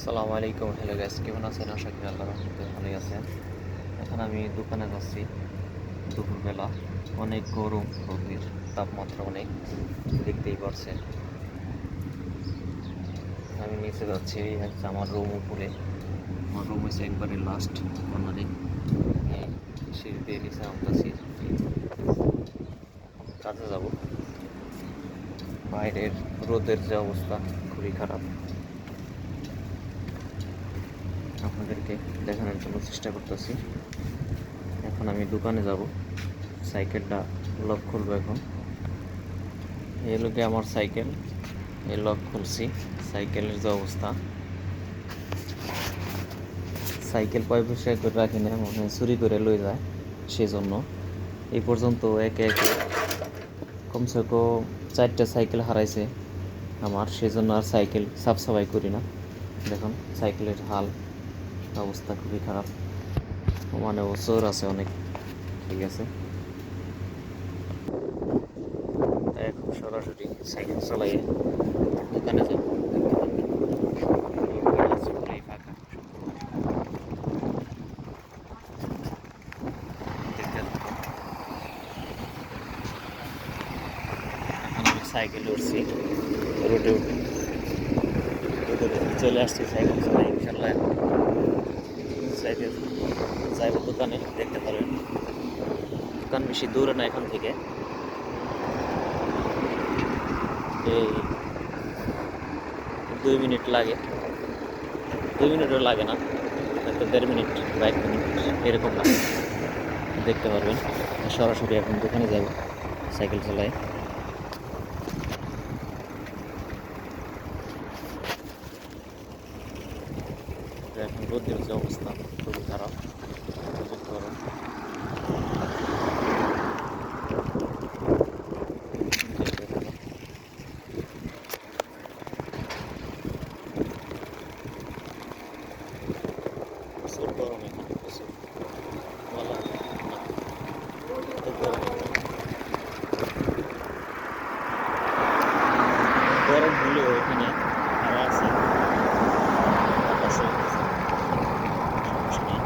আসসালামু আলাইকুম। Hello guys, কেমন আছেন? আশা করি আল্লাহর রহমতে ভালোই আছেন। এখন আমি দোকানে যাচ্ছি দুপুরবেলা। অনেক গরম, রোদের তাপমাত্রা অনেক, দেখতেই পারছেন। আমি নিচে যাচ্ছি, এই হচ্ছে আমার রুম উপরে। আমার রুম হচ্ছে একবারে লাস্ট কর্নারে। সিঁড়ি দিয়ে নিচে নামতেছি, কাজে যাব। বাইরের রোদের যে অবস্থা খুবই খারাপ, আপনাদেরকে দেখানোর জন্য চেষ্টা করতেছি। এখন আমি দোকানে যাব, সাইকেলটা লক খুলবো। এখন এই লোকে আমার সাইকেল, এই লক খুলছি। সাইকেলের যে অবস্থা, সাইকেল পয়সা করে রাখি না, মনে চুরি করে লই যায়। সেই জন্য এই পর্যন্ত একে একে কমসে কম 4টা সাইকেল হারাইছে আমার। সেজন্য আর সাইকেল সাফ সাফাই করি না। দেখুন সাইকেলের হাল অবস্থা খুবই খারাপ, মানে চোর আছে অনেক। ঠিক আছে, এখন সরাসরি সাইকেল চালাই দোকানে যাব। পুরাই ফাঁকা, দেখতে থাকুন। এখন আমি সাইকেলে উঠছি, রোডে উঠে চলে আসছি সাইকেল চালাই। ইনশাল্লাহ সাইকেল যাইব দোকানে, দেখতে পারেন। দোকান বেশি দূরে না এখান থেকে, এই 2 মিনিট লাগে। 2 মিনিটও লাগে না, হয়তো 1.5 মিনিট বা 1 মিনিট এরকম লাগে। দেখতে পারবেন। সরাসরি এখন দোকানে যাব সাইকেল চালায়। এখন রোদের যে অবস্থা খুবই খারাপ, দেখতে পারেন। প্রচুর গরম এখানে, প্রচুর বলা না, এত গরম। গরম হলেও এখানে হাওয়া আছে, বাতাসে সমস্যা নেই।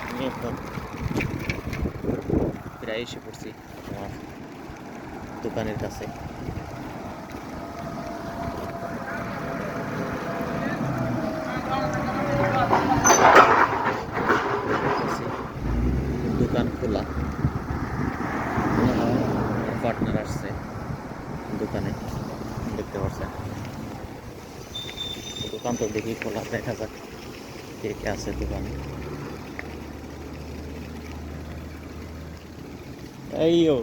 আমি এখন প্রায় এসে পড়ছি আমার দোকানের কাছে। দোকান খোলা, মনে হয় আমার পার্টনার আসছে দোকানে, দেখতে পাচ্ছেন। দোকান তো দেখি খোলা, দেখা যাক কে কে আছে দোকানে। এইও